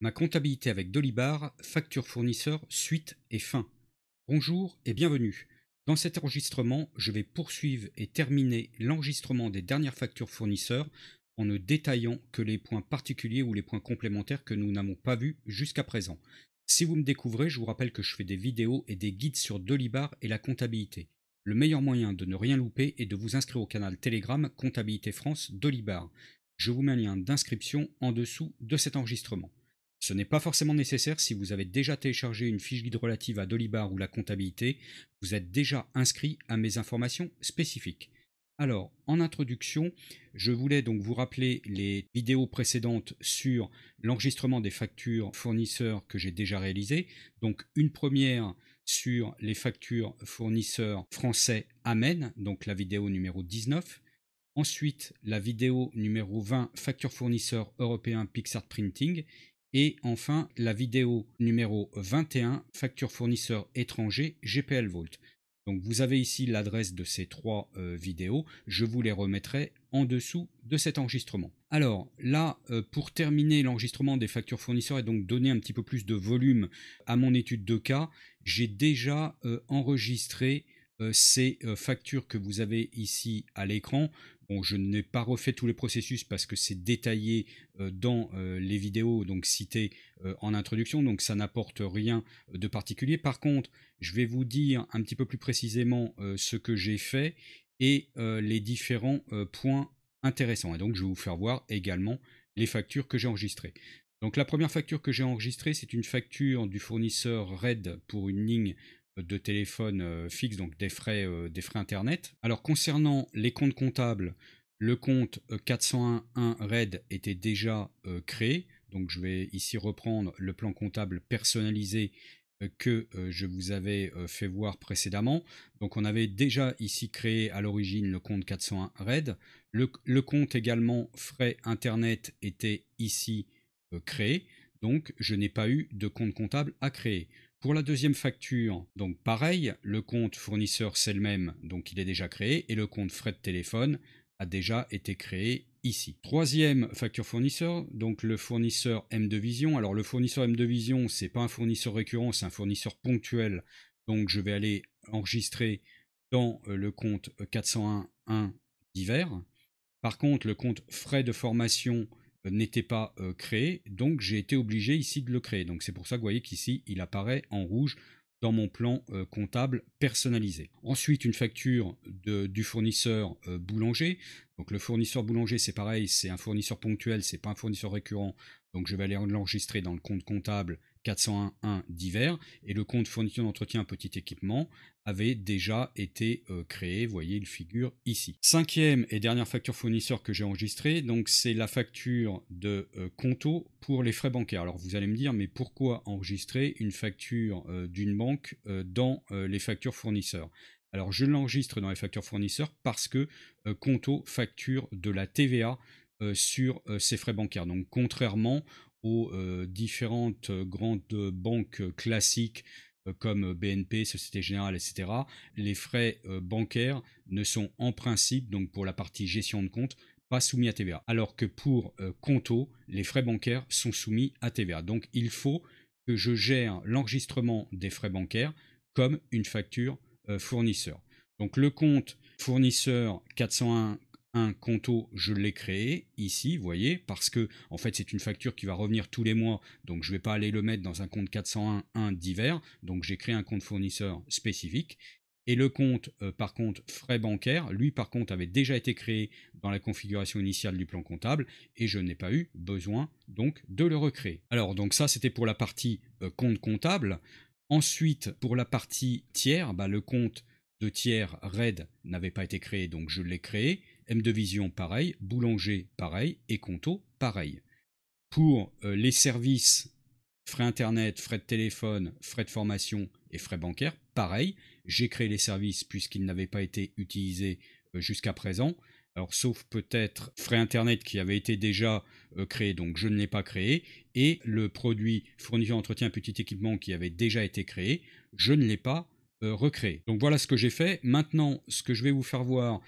Ma comptabilité avec Dolibar, facture fournisseur, suite et fin. Bonjour et bienvenue. Dans cet enregistrement, je vais poursuivre et terminer l'enregistrement des dernières factures fournisseurs en ne détaillant que les points particuliers ou les points complémentaires que nous n'avons pas vus jusqu'à présent. Si vous me découvrez, je vous rappelle que je fais des vidéos et des guides sur Dolibar et la comptabilité. Le meilleur moyen de ne rien louper est de vous inscrire au canal Telegram Comptabilité France Dolibar. Je vous mets un lien d'inscription en dessous de cet enregistrement. Ce n'est pas forcément nécessaire si vous avez déjà téléchargé une fiche guide relative à Dolibar ou la comptabilité, vous êtes déjà inscrit à mes informations spécifiques. Alors, en introduction, je voulais donc vous rappeler les vidéos précédentes sur l'enregistrement des factures fournisseurs que j'ai déjà réalisées. Donc, une première sur les factures fournisseurs français Amen, donc la vidéo numéro 19. Ensuite, la vidéo numéro 20, facture fournisseur européen Pixart Printing. Et enfin, la vidéo numéro 21, facture fournisseur étranger GPL Vault. Donc vous avez ici l'adresse de ces trois vidéos, je vous les remettrai en dessous de cet enregistrement. Alors là, pour terminer l'enregistrement des factures fournisseurs et donc donner un petit peu plus de volume à mon étude de cas, j'ai déjà enregistré ces factures que vous avez ici à l'écran. Bon, je n'ai pas refait tous les processus parce que c'est détaillé dans les vidéos donc citées en introduction, donc ça n'apporte rien de particulier. Par contre, je vais vous dire un petit peu plus précisément ce que j'ai fait et les différents points intéressants. Et donc, je vais vous faire voir également les factures que j'ai enregistrées. Donc, la première facture que j'ai enregistrée, c'est une facture du fournisseur RED pour une ligne de téléphone fixe, donc des frais internet. Alors concernant les comptes comptables, le compte 401 RED était déjà créé, donc je vais ici reprendre le plan comptable personnalisé que je vous avais fait voir précédemment. Donc on avait déjà ici créé à l'origine le compte 401 RED. Le compte également frais internet était ici créé, donc je n'ai pas eu de compte comptable à créer. Pour la deuxième facture, donc pareil, le compte fournisseur c'est le même, donc il est déjà créé, et le compte frais de téléphone a déjà été créé ici. Troisième facture fournisseur, donc le fournisseur M2Vision. Alors le fournisseur M2Vision, c'est pas un fournisseur récurrent, c'est un fournisseur ponctuel, donc je vais aller enregistrer dans le compte 401 divers. Par contre, le compte frais de formation n'était pas créé, donc j'ai été obligé ici de le créer. Donc c'est pour ça que vous voyez qu'ici il apparaît en rouge dans mon plan comptable personnalisé. Ensuite, une facture du fournisseur boulanger. Donc le fournisseur boulanger, c'est pareil, c'est un fournisseur ponctuel, c'est pas un fournisseur récurrent. Donc je vais aller l'enregistrer dans le compte comptable 401 divers, et le compte fourniture d'entretien petit équipement avait déjà été créé, vous voyez, il figure ici. Cinquième et dernière facture fournisseur que j'ai enregistrée, donc c'est la facture de Conto pour les frais bancaires. Alors vous allez me dire, mais pourquoi enregistrer une facture d'une banque dans les factures fournisseurs? Alors je l'enregistre dans les factures fournisseurs parce que Conto facture de la TVA sur ces frais bancaires. Donc contrairement aux différentes grandes banques classiques comme BNP, Société Générale, etc., les frais bancaires ne sont en principe, donc pour la partie gestion de compte, pas soumis à TVA. Alors que pour Conto, les frais bancaires sont soumis à TVA. Donc il faut que je gère l'enregistrement des frais bancaires comme une facture fournisseur. Donc le compte fournisseur 401 un Conto, je l'ai créé ici, vous voyez, parce que en fait c'est une facture qui va revenir tous les mois, donc je ne vais pas aller le mettre dans un compte 401 divers, donc j'ai créé un compte fournisseur spécifique. Et le compte, par contre, frais bancaires, lui, par contre, avait déjà été créé dans la configuration initiale du plan comptable et je n'ai pas eu besoin, donc, de le recréer. Alors, donc ça, c'était pour la partie compte comptable. Ensuite, pour la partie tiers, le compte de tiers RED n'avait pas été créé, donc je l'ai créé. M2Vision, pareil. Boulanger, pareil. Et Conto, pareil. Pour les services frais internet, frais de téléphone, frais de formation et frais bancaires, pareil. J'ai créé les services puisqu'ils n'avaient pas été utilisés jusqu'à présent. Alors, sauf peut-être frais internet qui avait été déjà créé, donc je ne l'ai pas créé. Et le produit fourniture d'entretien petit équipement qui avait déjà été créé, je ne l'ai pas recréé. Donc voilà ce que j'ai fait. Maintenant, ce que je vais vous faire voir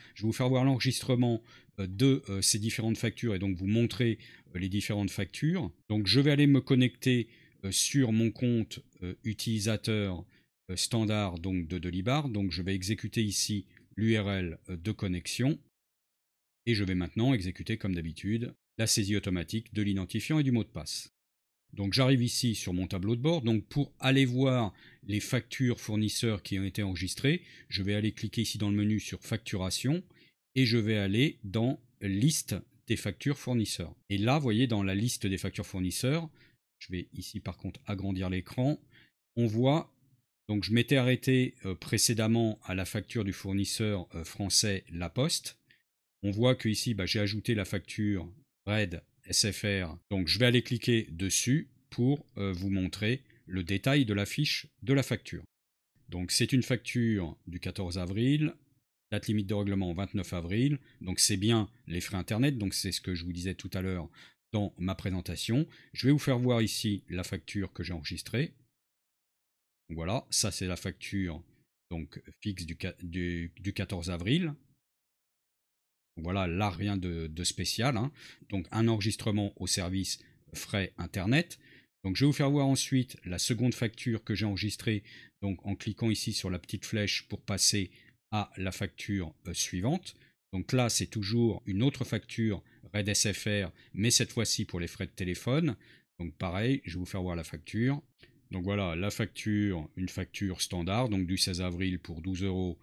l'enregistrement de ces différentes factures et donc vous montrer les différentes factures. Donc je vais aller me connecter sur mon compte utilisateur standard donc de Delibar. Donc je vais exécuter ici l'URL de connexion et je vais maintenant exécuter comme d'habitude la saisie automatique de l'identifiant et du mot de passe. Donc j'arrive ici sur mon tableau de bord. Donc pour aller voir les factures fournisseurs qui ont été enregistrées, je vais aller cliquer ici dans le menu sur facturation et je vais aller dans liste des factures fournisseurs. Et là, vous voyez, dans la liste des factures fournisseurs, je vais ici par contre agrandir l'écran, on voit, donc je m'étais arrêté précédemment à la facture du fournisseur français La Poste. On voit que ici, j'ai ajouté la facture RAID SFR. Donc je vais aller cliquer dessus pour vous montrer le détail de la fiche de la facture. Donc c'est une facture du 14 avril, date limite de règlement 29 avril, donc c'est bien les frais internet, donc c'est ce que je vous disais tout à l'heure dans ma présentation. Je vais vous faire voir ici la facture que j'ai enregistrée. Donc voilà, ça c'est la facture donc fixe du 14 avril. Voilà, là rien de spécial, hein. Donc un enregistrement au service frais internet. Donc je vais vous faire voir ensuite la seconde facture que j'ai enregistrée, donc en cliquant ici sur la petite flèche pour passer à la facture suivante. Donc là c'est toujours une autre facture RAID SFR, mais cette fois-ci pour les frais de téléphone. Donc pareil, je vais vous faire voir la facture. Donc voilà, la facture, une facture standard, donc du 16 avril pour 12 €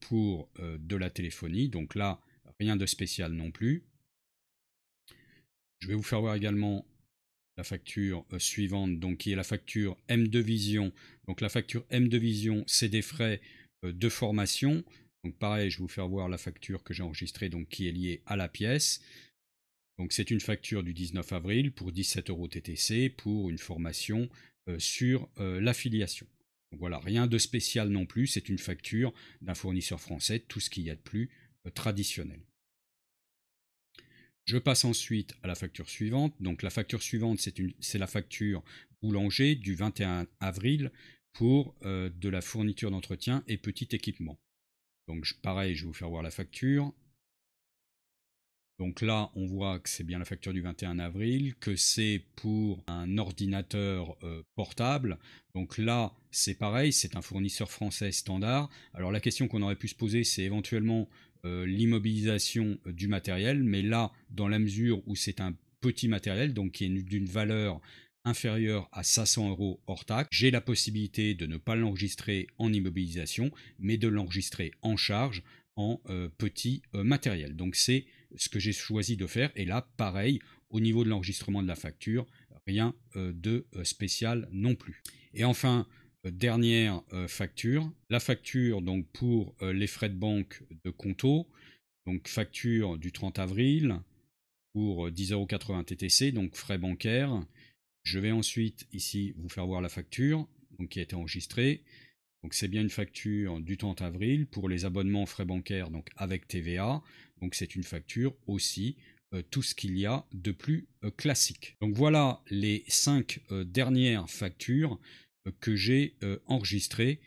pour de la téléphonie. Donc là, rien de spécial non plus. Je vais vous faire voir également la facture suivante, donc qui est la facture M2 Vision. Donc la facture M2 Vision, c'est des frais de formation. Donc pareil, je vais vous faire voir la facture que j'ai enregistrée, donc qui est liée à la pièce. Donc c'est une facture du 19 avril pour 17 € TTC pour une formation sur l'affiliation. Donc voilà, rien de spécial non plus, c'est une facture d'un fournisseur français, tout ce qu'il y a de plus traditionnel. Je passe ensuite à la facture suivante. Donc la facture suivante, c'est la facture boulanger du 21 avril pour de la fourniture d'entretien et petit équipement. Donc pareil, je vais vous faire voir la facture. Donc là, on voit que c'est bien la facture du 21 avril, que c'est pour un ordinateur portable. Donc là, c'est pareil, c'est un fournisseur français standard. Alors la question qu'on aurait pu se poser, c'est éventuellement l'immobilisation du matériel. Mais là, dans la mesure où c'est un petit matériel, donc qui est d'une valeur inférieure à 500 € hors taxe, j'ai la possibilité de ne pas l'enregistrer en immobilisation, mais de l'enregistrer en charge en petit matériel. Donc c'est ce que j'ai choisi de faire. Et là, pareil, au niveau de l'enregistrement de la facture, rien de spécial non plus. Et enfin, dernière facture, la facture donc pour les frais de banque de Conto, donc facture du 30 avril pour 10,80 € TTC, donc frais bancaires. Je vais ensuite ici vous faire voir la facture donc, qui a été enregistrée. Donc c'est bien une facture du 30 avril pour les abonnements frais bancaires donc avec TVA. Donc c'est une facture aussi tout ce qu'il y a de plus classique. Donc voilà les 5 dernières factures que j'ai enregistrées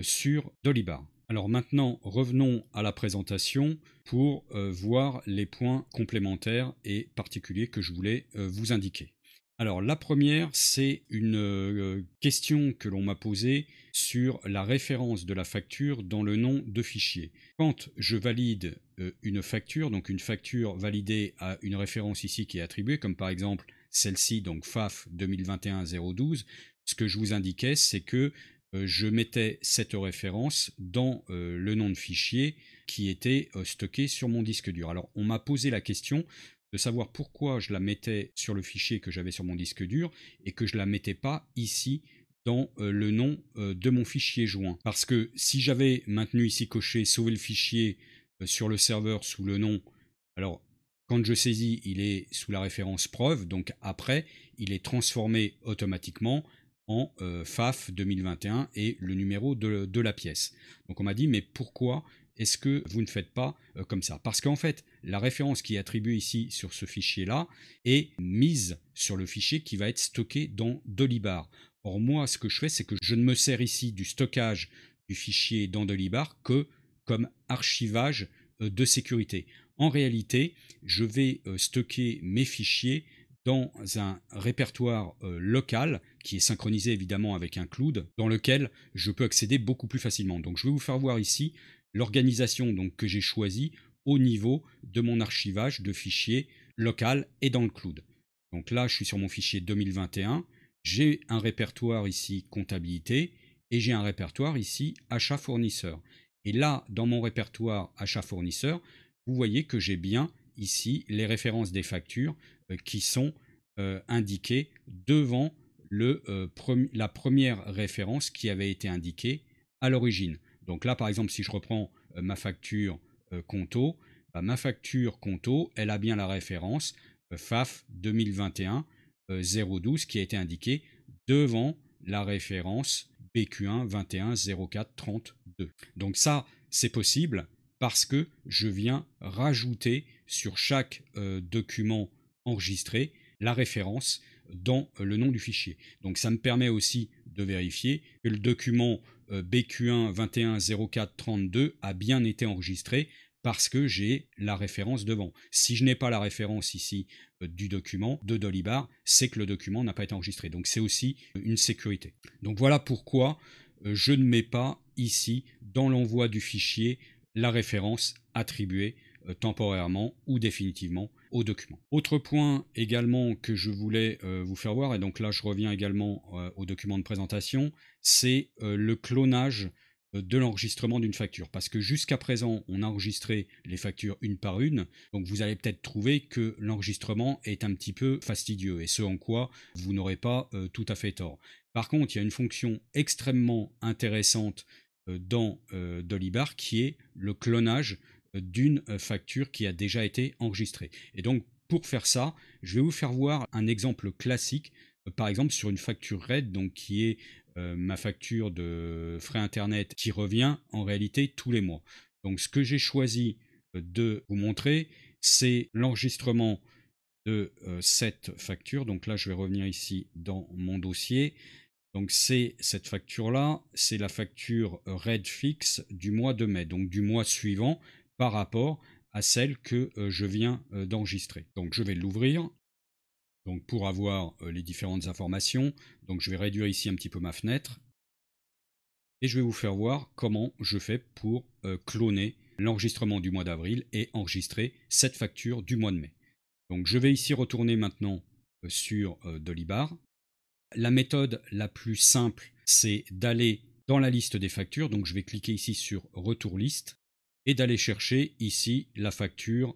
sur Delibar. Alors maintenant revenons à la présentation pour voir les points complémentaires et particuliers que je voulais vous indiquer. Alors la première, c'est une question que l'on m'a posée sur la référence de la facture dans le nom de fichier. Quand je valide une facture, donc une facture validée à une référence ici qui est attribuée, comme par exemple celle-ci, donc FAF 2021-012, ce que je vous indiquais, c'est que je mettais cette référence dans le nom de fichier qui était stocké sur mon disque dur. Alors on m'a posé la question de savoir pourquoi je la mettais sur le fichier que j'avais sur mon disque dur et que je ne la mettais pas ici dans le nom de mon fichier joint. Parce que si j'avais maintenu ici coché sauver le fichier sur le serveur sous le nom, alors quand je saisis, il est sous la référence preuve, donc après, il est transformé automatiquement en FAF 2021 et le numéro de la pièce. Donc on m'a dit, mais pourquoi est-ce que vous ne faites pas comme ça? Parce qu'en fait, la référence qui est attribuée ici sur ce fichier-là est mise sur le fichier qui va être stocké dans Delibar. Or moi, ce que je fais, c'est que je ne me sers ici du stockage du fichier dans Delibar que comme archivage de sécurité. En réalité, je vais stocker mes fichiers dans un répertoire local qui est synchronisé évidemment avec un cloud dans lequel je peux accéder beaucoup plus facilement. Donc je vais vous faire voir ici l'organisation que j'ai choisie au niveau de mon archivage de fichiers local et dans le cloud. Donc là, je suis sur mon fichier 2021, j'ai un répertoire ici comptabilité et j'ai un répertoire ici achat fournisseur. Et là, dans mon répertoire achat fournisseur, vous voyez que j'ai bien ici les références des factures qui sont indiquées devant la première référence qui avait été indiquée à l'origine. Donc là, par exemple, si je reprends ma facture Conto, ma facture Conto, elle a bien la référence FAF 2021 012 qui a été indiquée devant la référence BQ1 21 04 32. Donc ça, c'est possible parce que je viens rajouter sur chaque document enregistré la référence dans le nom du fichier. Donc ça me permet aussi de vérifier que le document BQ1 21 04 32 a bien été enregistré parce que j'ai la référence devant. Si je n'ai pas la référence ici du document de Dolibar, c'est que le document n'a pas été enregistré. Donc c'est aussi une sécurité. Donc voilà pourquoi je ne mets pas ici dans l'envoi du fichier la référence attribuée temporairement ou définitivement au document. Autre point également que je voulais vous faire voir, et donc là je reviens également au document de présentation, c'est le clonage de l'enregistrement d'une facture. Parce que jusqu'à présent, on a enregistré les factures une par une, donc vous allez peut-être trouver que l'enregistrement est un petit peu fastidieux, et ce en quoi vous n'aurez pas tout à fait tort. Par contre, il y a une fonction extrêmement intéressante dans Dolibar qui est le clonage d'une facture qui a déjà été enregistrée. Et donc, pour faire ça, je vais vous faire voir un exemple classique, par exemple sur une facture RED, donc qui est ma facture de frais internet qui revient en réalité tous les mois. Donc ce que j'ai choisi de vous montrer, c'est l'enregistrement de cette facture. Donc là, je vais revenir ici dans mon dossier. Donc c'est cette facture-là, c'est la facture RED fixe du mois de mai, donc du mois suivant par rapport à celle que je viens d'enregistrer. Donc je vais l'ouvrir. Donc pour avoir les différentes informations, donc je vais réduire ici un petit peu ma fenêtre et je vais vous faire voir comment je fais pour cloner l'enregistrement du mois d'avril et enregistrer cette facture du mois de mai. Donc je vais ici retourner maintenant sur Dolibar. La méthode la plus simple, c'est d'aller dans la liste des factures, donc je vais cliquer ici sur Retour liste et d'aller chercher ici la facture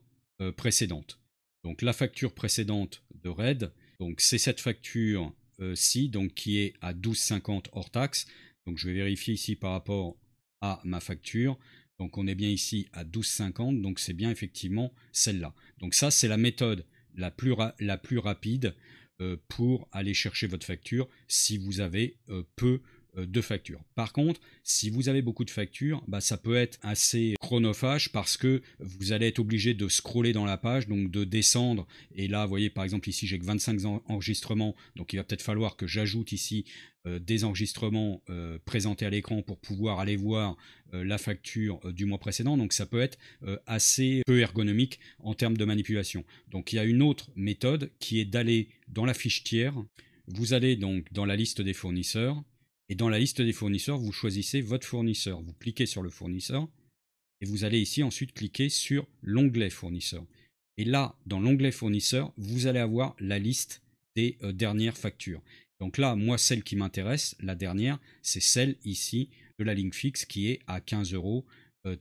précédente. Donc la facture précédente de RED, donc c'est cette facture-ci, donc qui est à 12,50 hors taxe. Donc je vais vérifier ici par rapport à ma facture. Donc on est bien ici à 12,50, donc c'est bien effectivement celle-là. Donc ça, c'est la méthode la plus rapide pour aller chercher votre facture si vous avez peu de factures. Par contre, si vous avez beaucoup de factures, ça peut être assez chronophage parce que vous allez être obligé de scroller dans la page, donc de descendre. Et là, vous voyez, par exemple, ici, j'ai que 25 enregistrements, donc il va peut-être falloir que j'ajoute ici des enregistrements présentés à l'écran pour pouvoir aller voir la facture du mois précédent. Donc ça peut être assez peu ergonomique en termes de manipulation. Donc il y a une autre méthode qui est d'aller dans la fiche tiers. Vous allez donc dans la liste des fournisseurs. Et dans la liste des fournisseurs, vous choisissez votre fournisseur. Vous cliquez sur le fournisseur et vous allez ici ensuite cliquer sur l'onglet fournisseur. Et là, dans l'onglet fournisseur, vous allez avoir la liste des dernières factures. Donc là, moi, celle qui m'intéresse, la dernière, c'est celle ici de la ligne fixe qui est à 15 €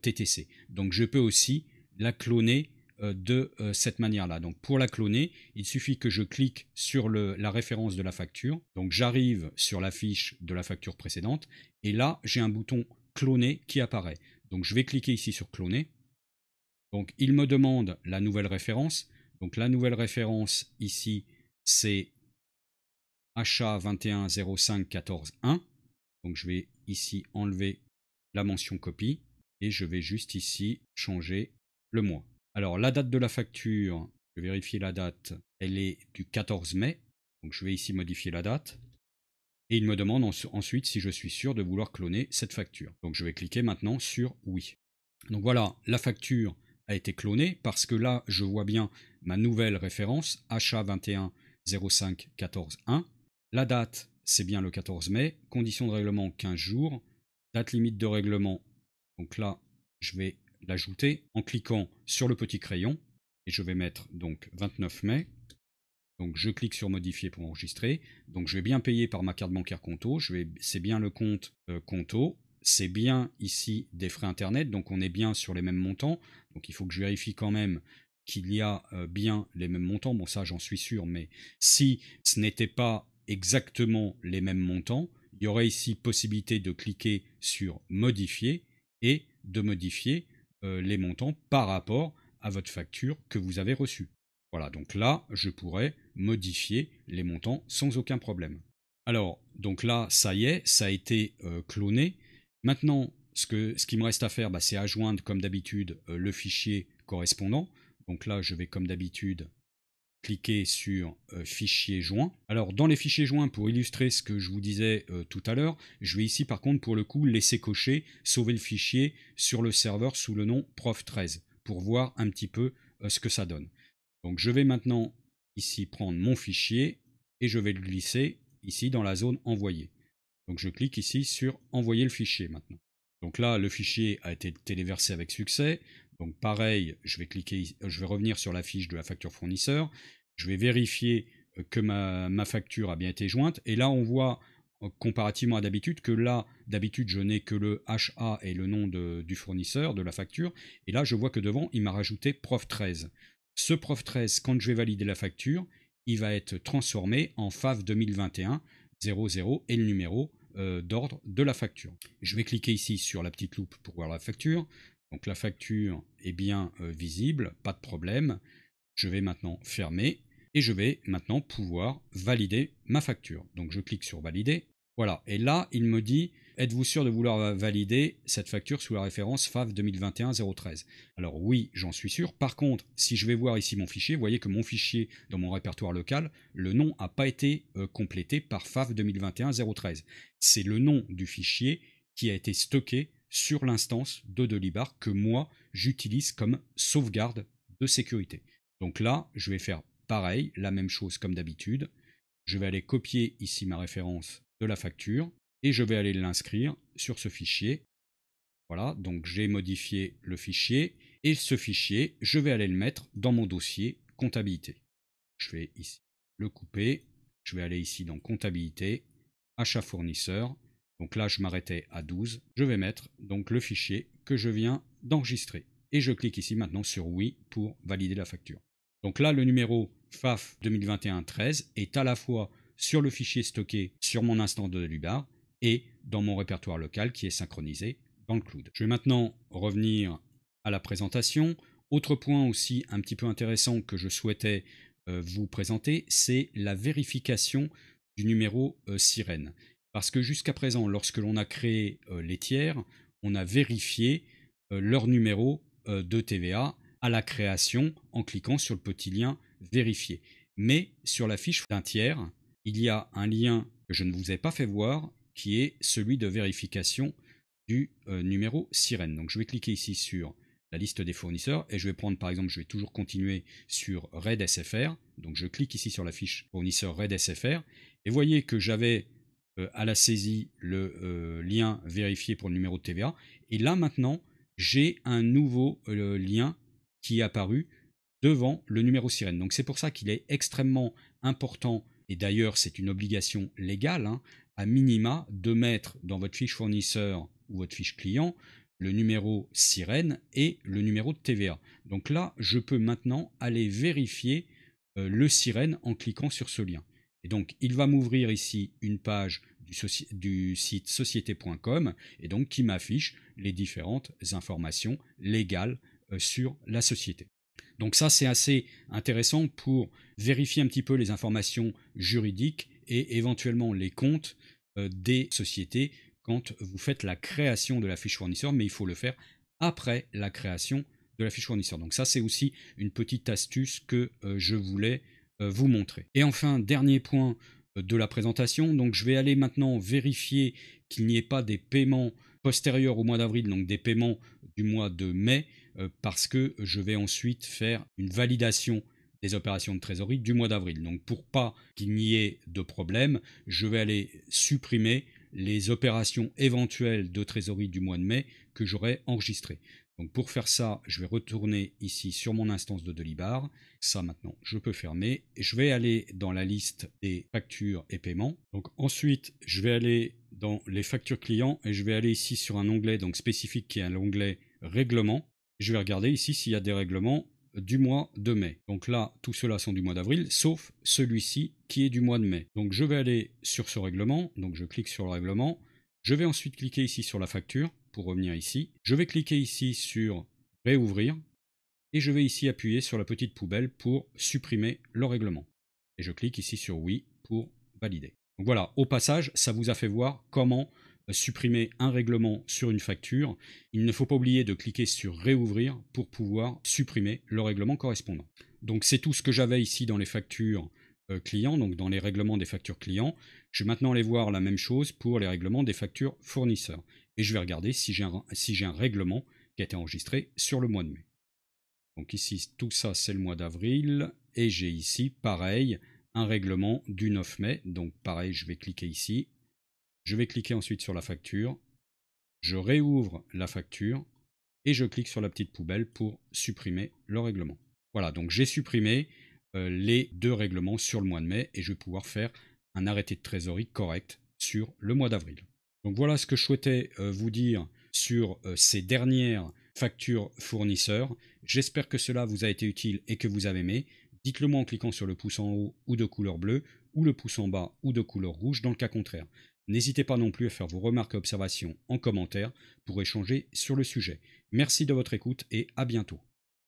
TTC. Donc je peux aussi la cloner de cette manière-là. Donc pour la cloner, il suffit que je clique sur la référence de la facture. Donc j'arrive sur la fiche de la facture précédente et là j'ai un bouton cloner qui apparaît. Donc je vais cliquer ici sur cloner. Donc il me demande la nouvelle référence. Donc la nouvelle référence ici c'est achat 21 05 14 1. Donc je vais ici enlever la mention copie et je vais juste ici changer le mois. Alors la date de la facture, je vais vérifier la date, elle est du 14 mai. Donc je vais ici modifier la date. Et il me demande ensuite si je suis sûr de vouloir cloner cette facture. Donc je vais cliquer maintenant sur oui. Donc voilà, la facture a été cloné parce que là, je vois bien ma nouvelle référence, achat 21 05 14 1. La date, c'est bien le 14 mai. Conditions de règlement, 15 jours. Date limite de règlement, donc là, je vais l'ajouter en cliquant sur le petit crayon et je vais mettre donc 29 mai. Donc je clique sur modifier pour enregistrer. Donc je vais bien payer par ma carte bancaire Conto. C'est bien le compte Conto. C'est bien ici des frais internet. Donc on est bien sur les mêmes montants. Donc il faut que je vérifie quand même qu'il y a bien les mêmes montants. Bon, ça j'en suis sûr. Mais si ce n'était pas exactement les mêmes montants, il y aurait ici possibilité de cliquer sur modifier et de modifier les montants par rapport à votre facture que vous avez reçue. Voilà, donc là, je pourrais modifier les montants sans aucun problème. Alors, donc là, ça y est, ça a été cloné. Maintenant, ce qui me reste à faire, c'est adjoindre, comme d'habitude, le fichier correspondant. Donc là, je vais, comme d'habitude, cliquer sur fichier joint. Alors, dans les fichiers joints, pour illustrer ce que je vous disais tout à l'heure, je vais ici, par contre, pour le coup, laisser cocher, sauver le fichier sur le serveur sous le nom prof13, pour voir un petit peu ce que ça donne. Donc je vais maintenant ici prendre mon fichier et je vais le glisser ici dans la zone envoyer. Donc je clique ici sur envoyer le fichier maintenant. Donc là le fichier a été téléversé avec succès. Donc pareil, je vais revenir sur la fiche de la facture fournisseur. Je vais vérifier que ma facture a bien été jointe. Et là on voit comparativement à d'habitude que là d'habitude je n'ai que le HA et le nom du fournisseur de la facture. Et là je vois que devant il m'a rajouté prof13. Ce prof13, quand je vais valider la facture, il va être transformé en FAV 2021 00 et le numéro d'ordre de la facture. Je vais cliquer ici sur la petite loupe pour voir la facture. Donc la facture est bien visible, pas de problème. Je vais maintenant fermer et je vais maintenant pouvoir valider ma facture. Donc je clique sur valider. Voilà, et là il me dit êtes-vous sûr de vouloir valider cette facture sous la référence FAV 2021-013 ? Alors oui, j'en suis sûr. Par contre, si je vais voir ici mon fichier, vous voyez que mon fichier dans mon répertoire local, le nom n'a pas été complété par FAV 2021-013. C'est le nom du fichier qui a été stocké sur l'instance de Delibar que moi j'utilise comme sauvegarde de sécurité. Donc là, je vais faire pareil, la même chose comme d'habitude. Je vais aller copier ici ma référence de la facture et je vais aller l'inscrire sur ce fichier. Voilà, donc j'ai modifié le fichier et ce fichier, je vais aller le mettre dans mon dossier comptabilité. Je vais ici le couper, je vais aller ici dans comptabilité, achat fournisseur. Donc là, je m'arrêtais à 12. Je vais mettre donc le fichier que je viens d'enregistrer. Et je clique ici maintenant sur oui pour valider la facture. Donc là, le numéro FAF 2021-13 est à la fois sur le fichier stocké sur mon instance de Delibar et dans mon répertoire local qui est synchronisé dans le cloud. Je vais maintenant revenir à la présentation. Autre point aussi un petit peu intéressant que je souhaitais vous présenter, c'est la vérification du numéro sirène. Parce que jusqu'à présent, lorsque l'on a créé les tiers, on a vérifié leur numéro de TVA à la création en cliquant sur le petit lien vérifier. Mais sur la fiche d'un tiers, il y a un lien que je ne vous ai pas fait voir qui est celui de vérification du numéro sirène. Donc je vais cliquer ici sur la liste des fournisseurs et je vais prendre par exemple, je vais toujours continuer sur RAID SFR. Donc je clique ici sur la fiche fournisseur RAID SFR et vous voyez que j'avais à la saisie le lien vérifié pour le numéro de TVA. Et là maintenant, j'ai un nouveau lien qui est apparu devant le numéro sirène. Donc c'est pour ça qu'il est extrêmement important, et d'ailleurs c'est une obligation légale, à minima, de mettre dans votre fiche fournisseur ou votre fiche client le numéro sirène et le numéro de TVA. Donc là, je peux maintenant aller vérifier le sirène en cliquant sur ce lien. Et donc, il va m'ouvrir ici une page du site société.com et donc qui m'affiche les différentes informations légales sur la société. Donc ça, c'est assez intéressant pour vérifier un petit peu les informations juridiques et éventuellement les comptes des sociétés quand vous faites la création de la fiche fournisseur, mais il faut le faire après la création de la fiche fournisseur. Donc ça, c'est aussi une petite astuce que je voulais vous montrer. Et enfin, dernier point de la présentation, donc je vais aller maintenant vérifier qu'il n'y ait pas des paiements postérieurs au mois d'avril, donc des paiements du mois de mai. parce que je vais ensuite faire une validation des opérations de trésorerie du mois d'avril. Donc pour pas qu'il n'y ait de problème, je vais aller supprimer les opérations éventuelles de trésorerie du mois de mai que j'aurai enregistrées. Donc pour faire ça, je vais retourner ici sur mon instance de Delibar. Ça maintenant, je peux fermer. Et je vais aller dans la liste des factures et paiements. Donc ensuite, je vais aller dans les factures clients et je vais aller ici sur un onglet donc spécifique qui est l'onglet règlement. Je vais regarder ici s'il y a des règlements du mois de mai. Donc là, tous ceux-là sont du mois d'avril, sauf celui-ci qui est du mois de mai. Donc je vais aller sur ce règlement, donc je clique sur le règlement. Je vais ensuite cliquer ici sur la facture pour revenir ici. Je vais cliquer ici sur réouvrir et je vais ici appuyer sur la petite poubelle pour supprimer le règlement. Et je clique ici sur oui pour valider. Donc voilà, au passage, ça vous a fait voir comment supprimer un règlement sur une facture. Il ne faut pas oublier de cliquer sur réouvrir pour pouvoir supprimer le règlement correspondant. Donc c'est tout ce que j'avais ici dans les factures clients, donc dans les règlements des factures clients. Je vais maintenant aller voir la même chose pour les règlements des factures fournisseurs. Et je vais regarder si j'ai un règlement qui a été enregistré sur le mois de mai. Donc ici, tout ça, c'est le mois d'avril. Et j'ai ici, pareil, un règlement du 9 mai. Donc pareil, je vais cliquer ici. Je vais cliquer ensuite sur la facture. Je réouvre la facture. Et je clique sur la petite poubelle pour supprimer le règlement. Voilà, donc j'ai supprimé les deux règlements sur le mois de mai. Et je vais pouvoir faire un arrêté de trésorerie correct sur le mois d'avril. Donc voilà ce que je souhaitais vous dire sur ces dernières factures fournisseurs. J'espère que cela vous a été utile et que vous avez aimé. Dites-le moi en cliquant sur le pouce en haut ou de couleur bleue ou le pouce en bas ou de couleur rouge dans le cas contraire. N'hésitez pas non plus à faire vos remarques et observations en commentaire pour échanger sur le sujet. Merci de votre écoute et à bientôt.